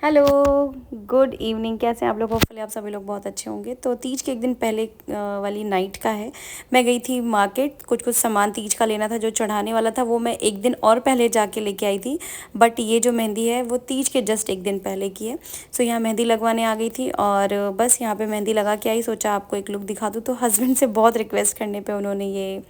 Hello, good evening. कैसे हैं आप लोग? होपफुली आप सभी लोग बहुत अच्छे होंगे। तो तीज के एक दिन पहले वाली नाइट का है। मैं गई थी मार्केट, कुछ कुछ सामान तीज का लेना था, जो चढ़ाने वाला था वो मैं एक दिन और पहले जाके लेके आई थी। बट ये जो मेहंदी है वो तीज के जस्ट एक दिन पहले की है। सो यहाँ मेहंदी लगवाने आ गई थी और बस यहाँ पे मेहंदी लगा के आई। सोचा आपको एक लुक दिखा दूँ। तो हस्बैंड से बहुत रिक्वेस्ट करने पर उन्होंने ये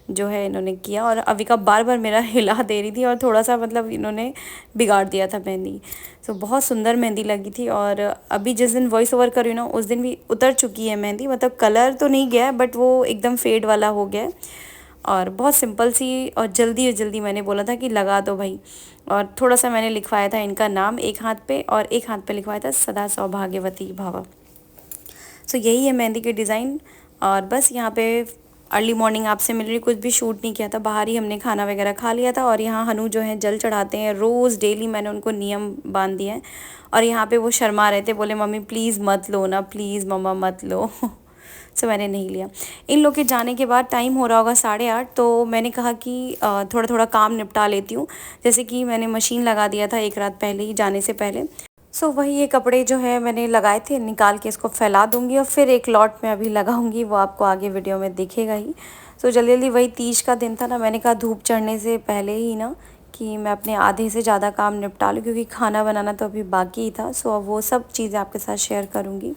जो है इन्होंने किया, और अविका बार बार मेरा हिला दे रही थी और थोड़ा सा मतलब इन्होंने बिगाड़ दिया था मेहंदी। सो बहुत सुंदर मेहंदी लगी थी। और अभी जिस दिन वॉइस ओवर कर रही हूँ ना, उस दिन भी उतर चुकी है मेहंदी। मतलब कलर तो नहीं गया है बट वो एकदम फेड वाला हो गया है। और बहुत सिंपल सी और जल्दी मैंने बोला था कि लगा दो भाई। और थोड़ा सा मैंने लिखवाया था इनका नाम एक हाथ पे, और एक हाथ पे लिखवाया था सदा सौभाग्यवती भव। सो यही है मेहंदी के डिज़ाइन। और बस यहाँ पे अर्ली मॉर्निंग आपसे मिल रही, कुछ भी शूट नहीं किया था, बाहर ही हमने खाना वगैरह खा लिया था। और यहाँ हनु जो है जल चढ़ाते हैं रोज़ डेली, मैंने उनको नियम बांध दिया है। और यहाँ पे वो शर्मा रहे थे, बोले मम्मी प्लीज़ मत लो ना, प्लीज़ मम्मा मत लो। सो मैंने नहीं लिया। इन लोग के जाने के बाद टाइम हो रहा होगा 8:30, तो मैंने कहा कि थोड़ा थोड़ा काम निपटा लेती हूँ। जैसे कि मैंने मशीन लगा दिया था एक रात पहले ही जाने से पहले। सो वही ये कपड़े जो है मैंने लगाए थे, निकाल के इसको फैला दूंगी और फिर एक लॉट में अभी लगाऊंगी, वो आपको आगे वीडियो में दिखेगा ही। सो जल्दी जल्दी, वही तीज का दिन था ना, मैंने कहा धूप चढ़ने से पहले ही ना कि मैं अपने आधे से ज़्यादा काम निपटा लूँ, क्योंकि खाना बनाना तो अभी बाकी ही था। सो अब वो सब चीज़ें आपके साथ शेयर करूँगी।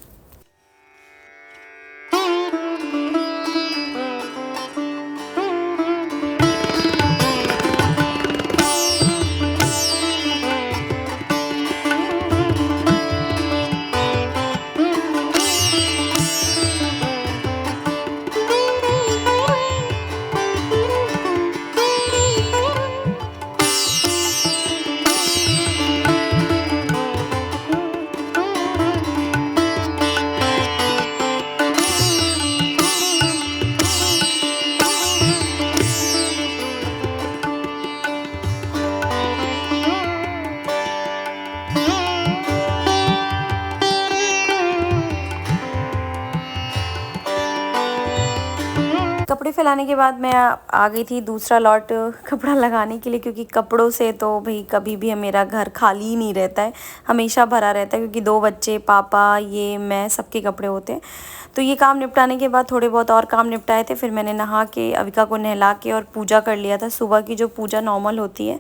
कपड़े फैलाने के बाद मैं आ गई थी दूसरा लॉट कपड़ा लगाने के लिए, क्योंकि कपड़ों से तो भाई कभी भी मेरा घर खाली ही नहीं रहता है, हमेशा भरा रहता है। क्योंकि 2 बच्चे, पापा, ये मैं, सबके कपड़े होते हैं। तो ये काम निपटाने के बाद थोड़े बहुत और काम निपटाए थे। फिर मैंने नहा के अविका को नहला के और पूजा कर लिया था, सुबह की जो पूजा नॉर्मल होती है।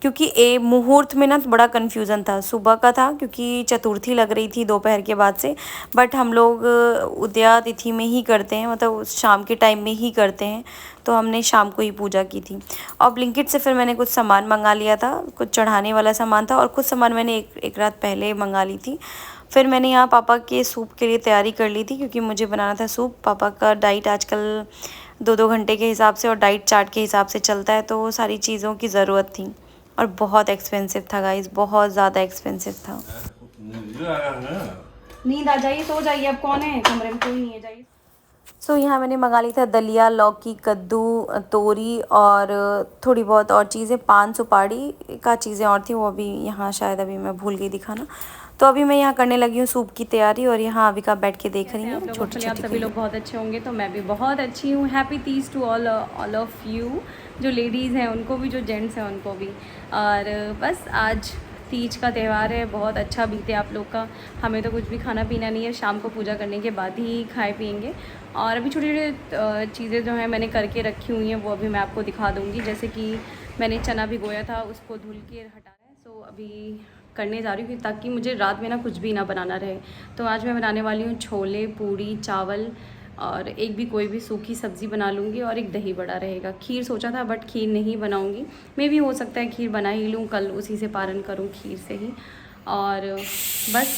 क्योंकि मुहूर्त में ना बड़ा कन्फ्यूज़न था, सुबह का था क्योंकि चतुर्थी लग रही थी दोपहर के बाद से। बट हम लोग उदया तिथि में ही करते हैं, मतलब शाम के टाइम में ही करते हैं। तो हमने शाम को ही पूजा की थी। और ब्लिंकिट से फिर मैंने कुछ सामान मंगा लिया था, कुछ चढ़ाने वाला सामान था, और कुछ सामान मैंने एक रात पहले मंगा ली थी। फिर मैंने यहाँ पापा के सूप के लिए तैयारी कर ली थी, क्योंकि मुझे बनाना था सूप। पापा का डाइट आजकल 2-2 घंटे के हिसाब से और डाइट चार्ट के हिसाब से चलता है, तो वो सारी चीज़ों की ज़रूरत थी। और बहुत एक्सपेंसिव था गाइस, बहुत ज़्यादा एक्सपेंसिव था। नींद आ जाइए, सो जाइए, अब कौन है कमरे में? कोई नहीं है, जाइए। सो यहाँ मैंने मंगा ली था दलिया, लौकी, कद्दू, तोरी और थोड़ी बहुत और चीज़ें, पान सुपारी का चीज़ें और थी, वो अभी यहाँ शायद अभी मैं भूल गई दिखाना। तो अभी मैं यहाँ करने लगी हूँ सूप की तैयारी, और यहाँ अविका बैठ के देख रही है छोटी छोटी। आप सभी लोग बहुत अच्छे होंगे, तो मैं भी बहुत अच्छी हूँ। Happy Teej to all of you, जो लेडीज़ हैं उनको भी, जो जेंट्स हैं उनको भी। और बस आज तीज का त्यौहार है, बहुत अच्छा बीते आप लोग का। हमें तो कुछ भी खाना पीना नहीं है, शाम को पूजा करने के बाद ही खाए पियेंगे। और अभी छोटी छोटी चीज़ें जो हैं मैंने करके रखी हुई हैं, वो अभी मैं आपको दिखा दूँगी। जैसे कि मैंने चना भिगोया था, उसको धुल के हटाना है। सो अभी करने जा रही हूँ, ताकि मुझे रात में ना कुछ भी ना बनाना रहे। तो आज मैं बनाने वाली हूँ छोले, पूड़ी, चावल, और एक भी कोई भी सूखी सब्ज़ी बना लूँगी, और एक दही बड़ा रहेगा। खीर सोचा था बट खीर नहीं बनाऊँगी, मे भी हो सकता है खीर बना ही लूँ, कल उसी से पारण करूँ खीर से ही। और बस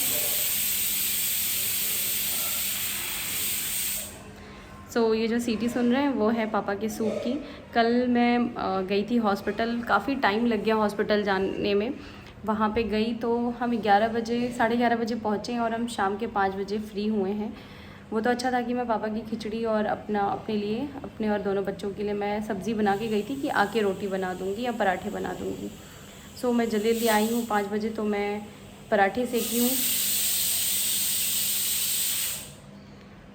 ये जो सीटी सुन रहे हैं वो है पापा के सूप की। कल मैं गई थी हॉस्पिटल, काफ़ी टाइम लग गया हॉस्पिटल जाने में। वहाँ पे गई तो हम 11 बजे, 11:30 बजे पहुँचे, और हम शाम के 5 बजे फ्री हुए हैं। वो तो अच्छा था कि मैं पापा की खिचड़ी और अपने लिए, अपने और दोनों बच्चों के लिए मैं सब्ज़ी बना के गई थी कि आके रोटी बना दूँगी या पराठे बना दूँगी। मैं जल्दी जल्दी आई हूँ 5 बजे, तो मैं पराठे सेकी हूँ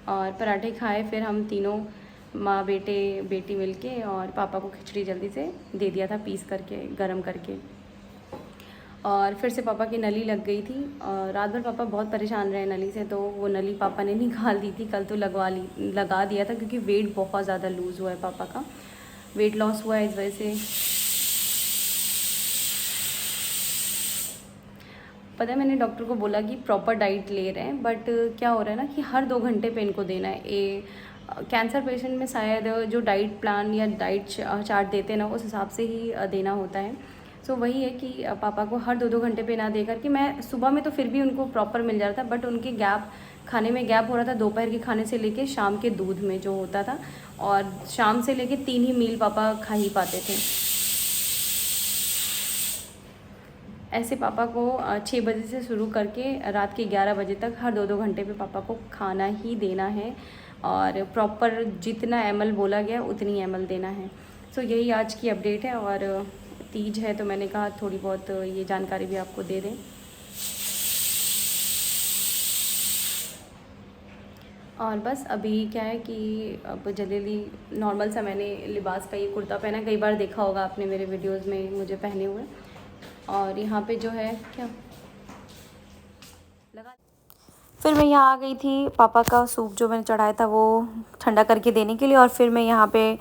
और पराठे खाए। फिर हम तीनों माँ बेटी मिलके, और पापा को खिचड़ी जल्दी से दे दिया था पीस करके, गरम करके। और फिर से पापा की नली लग गई थी और रात भर पापा बहुत परेशान रहे नली से, तो वो नली पापा ने निकाल दी थी। कल तो लगा दिया था क्योंकि वेट बहुत ज़्यादा लूज़ हुआ है पापा का, वेट लॉस हुआ है इस वजह से। पता है मैंने डॉक्टर को बोला कि प्रॉपर डाइट ले रहे हैं, बट क्या हो रहा है ना कि हर 2 घंटे पे इनको देना है। कैंसर पेशेंट में शायद जो डाइट प्लान या डाइट चार्ट देते हैं ना, उस हिसाब से ही देना होता है। सो वही है कि पापा को हर 2-2 घंटे पे ना दे करके, मैं सुबह में तो फिर भी उनको प्रॉपर मिल जाता था, बट उनके खाने में गैप हो रहा था दोपहर के खाने से लेके शाम के दूध में जो होता था, और शाम से लेके 3 ही मील पापा खा ही पाते थे। ऐसे पापा को 6 बजे से शुरू करके रात के 11 बजे तक हर 2-2 घंटे पे पापा को खाना ही देना है, और प्रॉपर जितना ml बोला गया उतनी ml देना है। सो यही आज की अपडेट है, और तीज है तो मैंने कहा थोड़ी बहुत ये जानकारी भी आपको दे दें। और बस अभी क्या है कि अब जल्दी नॉर्मल सा मैंने लिबास का ये कुर्ता पहना, कई बार देखा होगा आपने मेरे वीडियोस में मुझे पहने हुए। और यहाँ पे जो है क्या लगा, फिर मैं यहाँ आ गई थी पापा का सूप जो मैंने चढ़ाया था वो ठंडा करके देने के लिए, और फिर मैं यहाँ पे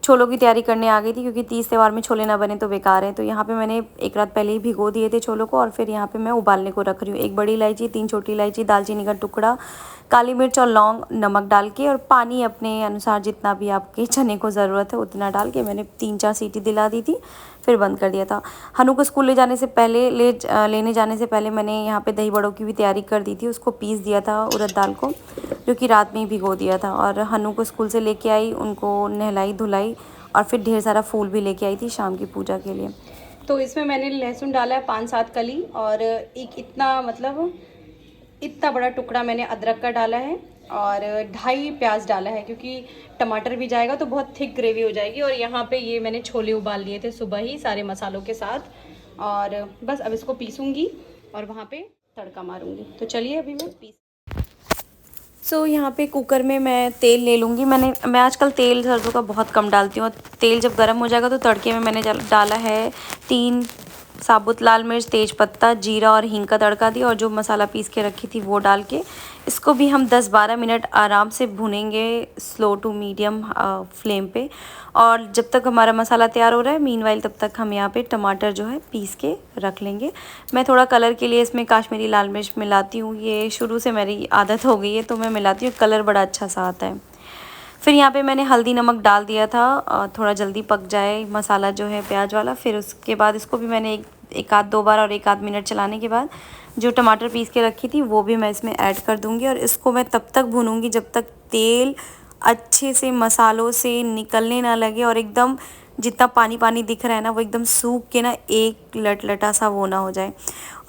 छोलों की तैयारी करने आ गई थी क्योंकि तीज त्यौहार में छोले ना बने तो बेकार है। तो यहाँ पे मैंने एक रात पहले ही भिगो दिए थे छोलों को, और फिर यहाँ पे मैं उबालने को रख रही हूँ। 1 बड़ी इलायची, 3 छोटी इलायची, दालचीनी का टुकड़ा, काली मिर्च और लौंग, नमक डाल के, और पानी अपने अनुसार जितना भी आपके चने को ज़रूरत है उतना डाल के मैंने 3-4 सीटी दिला दी थी, फिर बंद कर दिया था। हनु को स्कूल लेने जाने से पहले मैंने यहाँ पे दही बड़ों की भी तैयारी कर दी थी। उसको पीस दिया था उड़द दाल को, जो कि रात में ही भिगो दिया था। और हनु को स्कूल से लेके आई, उनको नहलाई धुलाई, और फिर ढेर सारा फूल भी लेके आई थी शाम की पूजा के लिए। तो इसमें मैंने लहसुन डाला है 5-7 कली, और एक इतना बड़ा टुकड़ा मैंने अदरक का डाला है, और 2.5 प्याज डाला है क्योंकि टमाटर भी जाएगा तो बहुत थिक ग्रेवी हो जाएगी। और यहाँ पे ये मैंने छोले उबाल लिए थे सुबह ही सारे मसालों के साथ, और बस अब इसको पीसूँगी और वहाँ पे तड़का मारूँगी। तो चलिए अभी मैं यहाँ पे कुकर में मैं तेल ले लूँगी। मैं आजकल तेल सरसों का बहुत कम डालती हूँ। तेल जब गर्म हो जाएगा तो तड़के में मैंने डाला है 3 साबुत लाल मिर्च, तेज पत्ता, जीरा और हींग का तड़का दिया, और जो मसाला पीस के रखी थी वो डाल के इसको भी हम 10-12 मिनट आराम से भुनेंगे स्लो टू मीडियम फ्लेम पे। और जब तक हमारा मसाला तैयार हो रहा है, मीनवाइल तब तक हम यहाँ पे टमाटर जो है पीस के रख लेंगे। मैं थोड़ा कलर के लिए इसमें काश्मीरी लाल मिर्च मिलाती हूँ, ये शुरू से मेरी आदत हो गई है तो मैं मिलाती हूँ, कलर बड़ा अच्छा सा आता है। फिर यहाँ पे मैंने हल्दी नमक डाल दिया था, थोड़ा जल्दी पक जाए मसाला जो है प्याज वाला। फिर उसके बाद इसको भी मैंने एक आध 2 बार और 1 आध मिनट चलाने के बाद जो टमाटर पीस के रखी थी वो भी मैं इसमें ऐड कर दूँगी, और इसको मैं तब तक भूनूँगी जब तक तेल अच्छे से मसालों से निकलने ना लगे, और एकदम जितना पानी पानी दिख रहा है ना वो एकदम सूख के ना एक लटलटा सा वो ना हो जाए।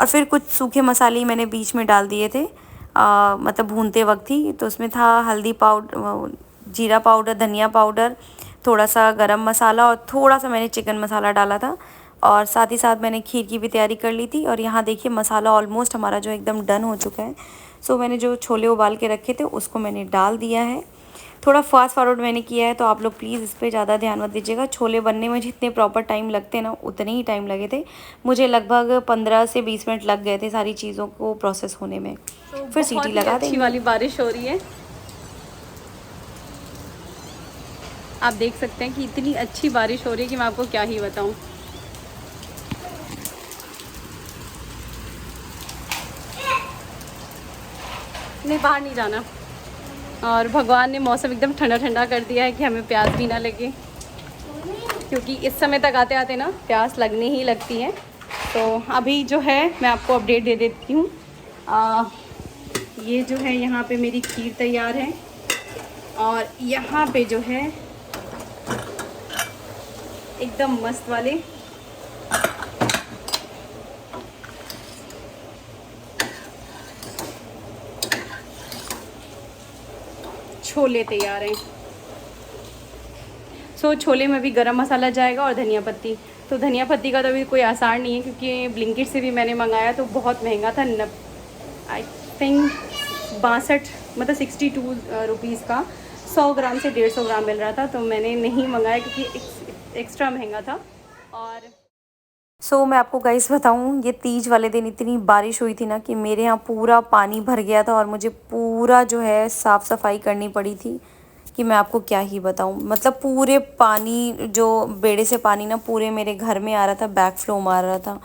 और फिर कुछ सूखे मसाले मैंने बीच में डाल दिए थे, मतलब भूनते वक्त ही। तो उसमें था हल्दी पाउडर, जीरा पाउडर, धनिया पाउडर, थोड़ा सा गरम मसाला, और थोड़ा सा मैंने चिकन मसाला डाला था। और साथ ही साथ मैंने खीर की भी तैयारी कर ली थी। और यहाँ देखिए मसाला ऑलमोस्ट हमारा जो एकदम डन हो चुका है। सो मैंने जो छोले उबाल के रखे थे उसको मैंने डाल दिया है। थोड़ा फास्ट फॉरवर्ड मैंने किया है, तो आप लोग प्लीज़ इस पर ज़्यादा ध्यान मत दीजिएगा। छोले बनने में जितने प्रॉपर टाइम लगते हैं ना उतने ही टाइम लगे थे मुझे, लगभग 15 से 20 मिनट लग गए थे सारी चीज़ों को प्रोसेस होने में। फिर सीटी लगा देंगे। अच्छी वाली बारिश हो रही है, आप देख सकते हैं कि इतनी अच्छी बारिश हो रही है कि मैं आपको क्या ही बताऊं। नहीं, बाहर नहीं जाना। और भगवान ने मौसम एकदम ठंडा ठंडा कर दिया है कि हमें प्यास भी ना लगे, क्योंकि इस समय तक आते आते ना प्यास लगने ही लगती है। तो अभी जो है मैं आपको अपडेट दे देती हूँ। ये जो है यहाँ पे मेरी खीर तैयार है, और यहाँ पे जो है एकदम मस्त वाले छोले तैयार हैं। सो छोले में भी गरम मसाला जाएगा और धनिया पत्ती। तो धनिया पत्ती का तो अभी कोई आसार नहीं है, क्योंकि ब्लिंकिट से भी मैंने मंगाया तो बहुत महंगा था। आई थिंक 62 मतलब 62 रुपीज़ का 100 ग्राम से 150 ग्राम मिल रहा था, तो मैंने नहीं मंगाया क्योंकि एक्स्ट्रा महंगा था। और मैं आपको गाइस बताऊँ, ये तीज वाले दिन इतनी बारिश हुई थी ना कि मेरे यहाँ पूरा पानी भर गया था और मुझे पूरा जो है साफ़ सफाई करनी पड़ी थी कि मैं आपको क्या ही बताऊँ। मतलब पूरे पानी जो बेड़े से पानी ना पूरे मेरे घर में आ रहा था, बैक फ्लो मार रहा था।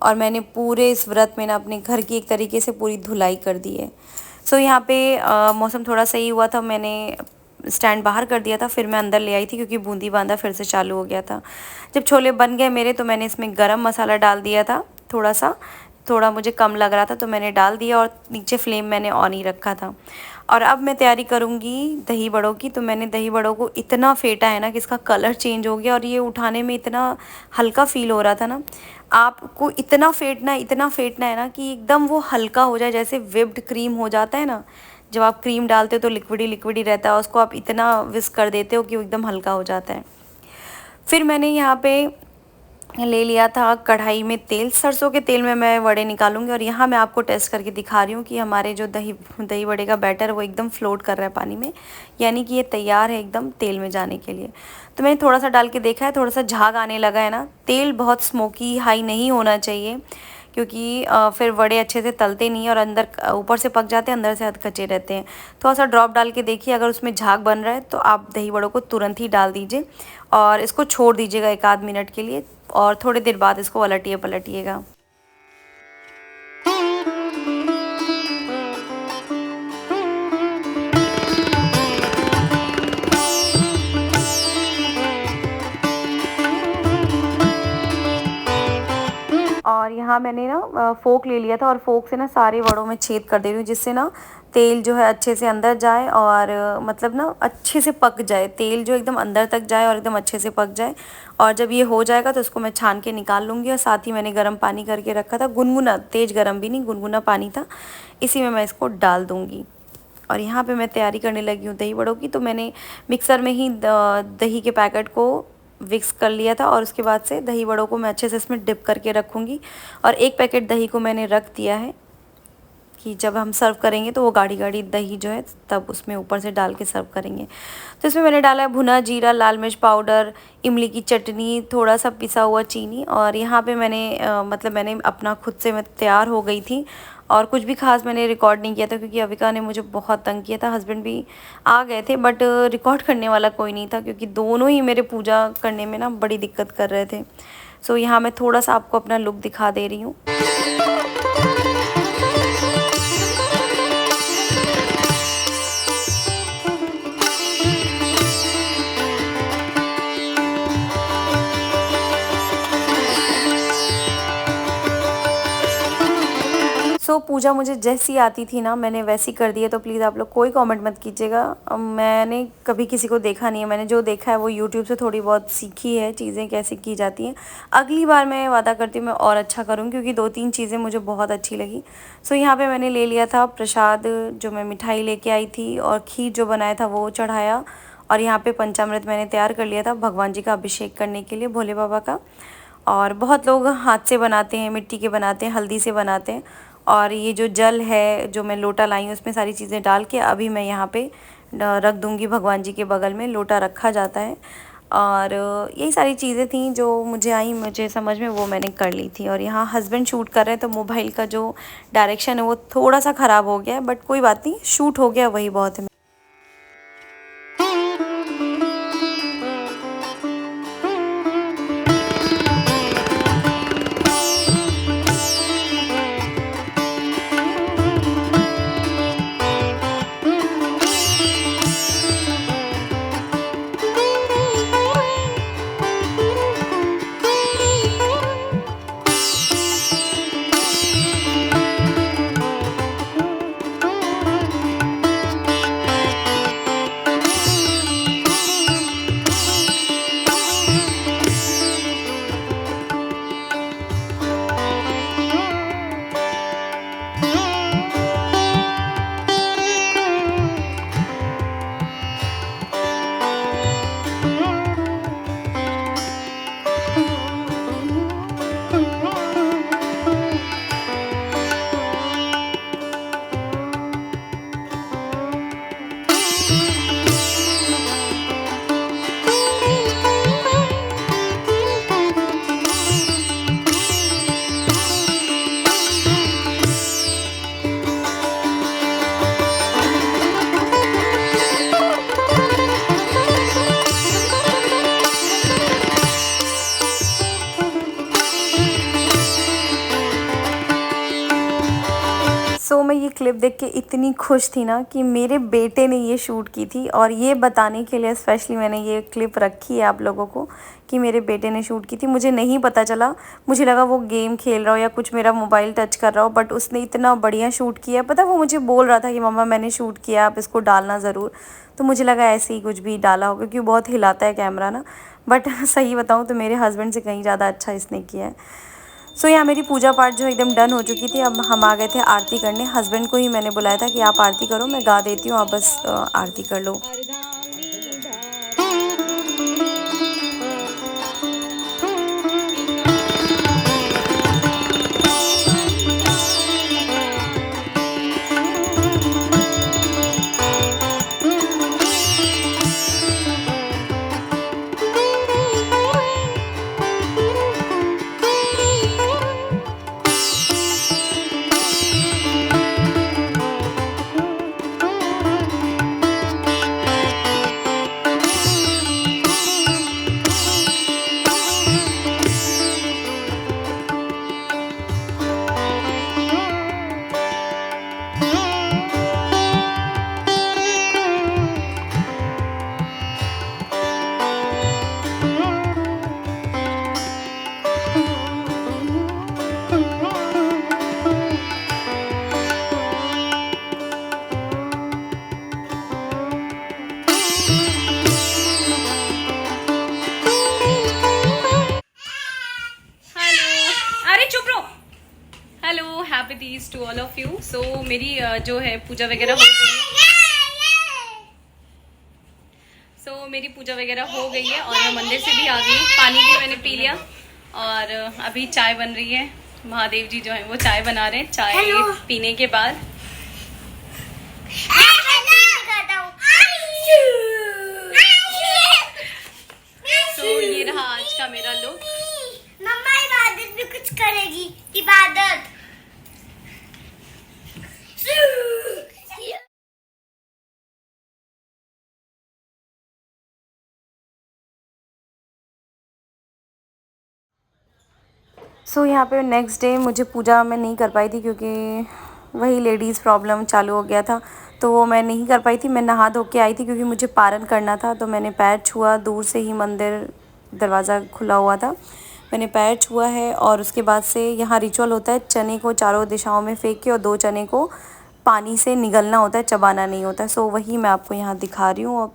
और मैंने पूरे इस व्रत में ना अपने घर की एक तरीके से पूरी धुलाई कर दी है। यहाँ पे मौसम थोड़ा सही हुआ था, मैंने स्टैंड बाहर कर दिया था, फिर मैं अंदर ले आई थी क्योंकि बूंदी बांदा फिर से चालू हो गया था। जब छोले बन गए मेरे तो मैंने इसमें गरम मसाला डाल दिया था, थोड़ा सा, थोड़ा मुझे कम लग रहा था तो मैंने डाल दिया और नीचे फ्लेम मैंने ऑन ही रखा था। और अब मैं तैयारी करूँगी दही बड़ों की। तो मैंने दही बड़ों को इतना फेंटा है ना कि इसका कलर चेंज हो गया और ये उठाने में इतना हल्का फील हो रहा था ना। आपको इतना फेंटना है ना कि एकदम वो हल्का हो जाए, जैसे व्हिप्ड क्रीम हो जाता है ना, जब आप क्रीम डालते हो तो लिक्विडी रहता है, उसको आप इतना विस्क कर देते हो कि वो एकदम हल्का हो जाता है। फिर मैंने यहाँ पे ले लिया था कढ़ाई में तेल, सरसों के तेल में मैं वड़े निकालूंगी। और यहाँ मैं आपको टेस्ट करके दिखा रही हूँ कि हमारे जो दही दही वड़े का बैटर वो एकदम फ्लोट कर रहा है पानी में, यानी कि ये तैयार है एकदम तेल में जाने के लिए। तो मैंने थोड़ा सा डाल के देखा है, थोड़ा सा झाग आने लगा है ना। तेल बहुत स्मोकी हाई नहीं होना चाहिए क्योंकि फिर वड़े अच्छे से तलते नहीं हैं और अंदर ऊपर से पक जाते हैं, अंदर से कच्चे रहते हैं। थोड़ा सा ड्रॉप डाल के देखिए, अगर उसमें झाग बन रहा है तो आप दही वड़ों को तुरंत ही डाल दीजिए और इसको छोड़ दीजिएगा एक आध मिनट के लिए और थोड़ी देर बाद इसको पलटिएगा। और यहाँ मैंने ना फोक ले लिया था और फोक से ना सारे वड़ों में छेद कर दे रही हूँ, जिससे ना तेल जो है अच्छे से अंदर जाए और मतलब ना अच्छे से पक जाए, तेल जो एकदम अंदर तक जाए और एकदम अच्छे से पक जाए। और जब ये हो जाएगा तो इसको मैं छान के निकाल लूँगी। और साथ ही मैंने गर्म पानी करके रखा था, गुनगुना, तेज़ गर्म भी नहीं, गुनगुना पानी था, इसी में मैं इसको डाल दूँगी। और यहाँ पे मैं तैयारी करने लगी हूँ दही बड़ों की। तो मैंने मिक्सर में ही दही के पैकेट को विक्स कर लिया था और उसके बाद से दही बड़ों को मैं अच्छे से इसमें डिप करके रखूँगी। और एक पैकेट दही को मैंने रख दिया है कि जब हम सर्व करेंगे तो वो गाढ़ी गाढ़ी दही जो है तब उसमें ऊपर से डाल के सर्व करेंगे। तो इसमें मैंने डाला है भुना जीरा, लाल मिर्च पाउडर, इमली की चटनी, थोड़ा सा पिसा हुआ चीनी। और यहाँ पे मैंने मतलब मैंने अपना खुद से मैं तैयार हो गई थी और कुछ भी खास मैंने रिकॉर्ड नहीं किया था क्योंकि अविका ने मुझे बहुत तंग किया था। हस्बैंड भी आ गए थे बट रिकॉर्ड करने वाला कोई नहीं था क्योंकि दोनों ही मेरे पूजा करने में ना बड़ी दिक्कत कर रहे थे। यहाँ मैं थोड़ा सा आपको अपना लुक दिखा दे रही हूँ। पूजा मुझे जैसी आती थी ना मैंने वैसी कर दी है, तो प्लीज़ आप लोग कोई कमेंट मत कीजिएगा। मैंने कभी किसी को देखा नहीं है, मैंने जो देखा है वो यूट्यूब से थोड़ी बहुत सीखी है चीज़ें कैसे की जाती हैं। अगली बार मैं वादा करती हूँ मैं और अच्छा करूँ क्योंकि 2-3 चीज़ें मुझे बहुत अच्छी लगी। यहाँ पे मैंने ले लिया था प्रसाद, जो मैं मिठाई लेके आई थी और खीर जो बनाया था वो चढ़ाया। और यहाँ पे पंचामृत मैंने तैयार कर लिया था भगवान जी का अभिषेक करने के लिए, भोले बाबा का। और बहुत लोग हाथ से बनाते हैं, मिट्टी के बनाते हैं, हल्दी से बनाते हैं। और ये जो जल है जो मैं लोटा लाई हूँ उसमें सारी चीज़ें डाल के अभी मैं यहाँ पे रख दूँगी भगवान जी के बगल में, लोटा रखा जाता है। और यही सारी चीज़ें थी जो मुझे समझ में, वो मैंने कर ली थी। और यहाँ हस्बैंड शूट कर रहे हैं तो मोबाइल का जो डायरेक्शन है वो थोड़ा सा ख़राब हो गया है बट कोई बात नहीं, शूट हो गया वही बहुत है। क्लिप देख के इतनी खुश थी ना कि मेरे बेटे ने ये शूट की थी, और ये बताने के लिए स्पेशली मैंने ये क्लिप रखी है आप लोगों को कि मेरे बेटे ने शूट की थी। मुझे नहीं पता चला, मुझे लगा वो गेम खेल रहा हो या कुछ मेरा मोबाइल टच कर रहा हो, बट उसने इतना बढ़िया शूट किया। पता वो मुझे बोल रहा था कि मम्मा मैंने शूट किया, आप इसको डालना ज़रूर। तो मुझे लगा ऐसे ही कुछ भी डाला होगा क्योंकि बहुत हिलाता है कैमरा ना, बट सही बताऊँ तो मेरे हस्बैंड से कहीं ज़्यादा अच्छा इसने किया है। सो यहाँ मेरी पूजा पाठ जो एकदम डन हो चुकी थी। अब हम आ गए थे आरती करने। हस्बैंड को ही मैंने बुलाया था कि आप आरती करो, मैं गा देती हूँ, आप बस आरती कर लो। Hello, happy Teej to all of you. So मेरी जो है पूजा वगैरह हो गई है। मेरी पूजा वगैरह हो गई है और मैं मंदिर से भी आ गई। पानी भी मैंने पी लिया और अभी चाय बन रही है। महादेव जी जो है वो चाय बना रहे हैं। चाय पीने के बाद ये रहा आज का मेरा लुक। मम्मा इबादत भी कुछ करेगी, इबादत। सो यहाँ पे नेक्स्ट डे मुझे पूजा मैं नहीं कर पाई थी क्योंकि वही लेडीज़ प्रॉब्लम चालू हो गया था, तो वो मैं नहीं कर पाई थी। मैं नहा धो के आई थी क्योंकि मुझे पारण करना था, तो मैंने पैर छुआ। दूर से ही मंदिर दरवाज़ा खुला हुआ था, मैंने पैर छुआ है। और उसके बाद से यहाँ रिचुअल होता है, चने को चारों दिशाओं में फेंक के और 2 चने को पानी से निगलना होता है, चबाना नहीं होता है। सो वही मैं आपको यहाँ दिखा रही हूँ।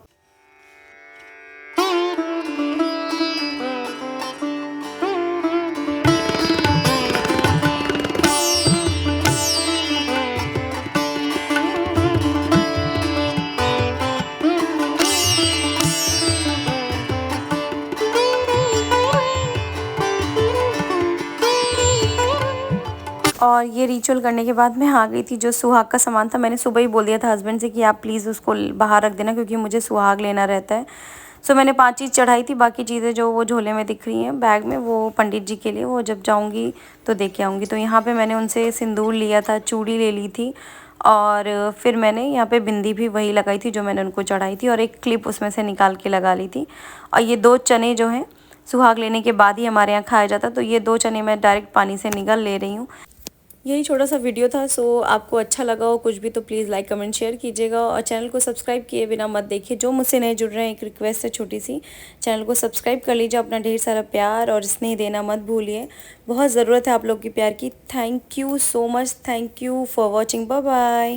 और ये रिचुअल करने के बाद मैं आ गई थी। जो सुहाग का सामान था मैंने सुबह ही बोल दिया था हस्बैंड से कि आप प्लीज़ उसको बाहर रख देना क्योंकि मुझे सुहाग लेना रहता है। सो मैंने 5 चीज़ चढ़ाई थी। बाकी चीज़ें जो वो झोले में दिख रही हैं बैग में, वो पंडित जी के लिए, वो जब जाऊँगी तो दे के आऊँगी। तो यहाँ पर मैंने उनसे सिंदूर लिया था, चूड़ी ले ली थी, और फिर मैंने यहाँ पे बिंदी भी वही लगाई थी जो मैंने उनको चढ़ाई थी, और एक क्लिप उसमें से निकाल के लगा ली थी। और ये 2 चने जो हैं सुहाग लेने के बाद ही हमारे यहाँ खाया जाता, तो ये 2 चने मैं डायरेक्ट पानी से निकाल ले रही हूँ। यही छोटा सा वीडियो था। सो आपको अच्छा लगा हो कुछ भी तो प्लीज़ लाइक कमेंट शेयर कीजिएगा, और चैनल को सब्सक्राइब किए बिना मत देखिए। जो मुझसे नए जुड़ रहे हैं, एक रिक्वेस्ट है छोटी सी, चैनल को सब्सक्राइब कर लीजिए। अपना ढेर सारा प्यार और स्नेह देना मत भूलिए, बहुत ज़रूरत है आप लोग की प्यार की। Thank you so much, thank you for watching, bye bye.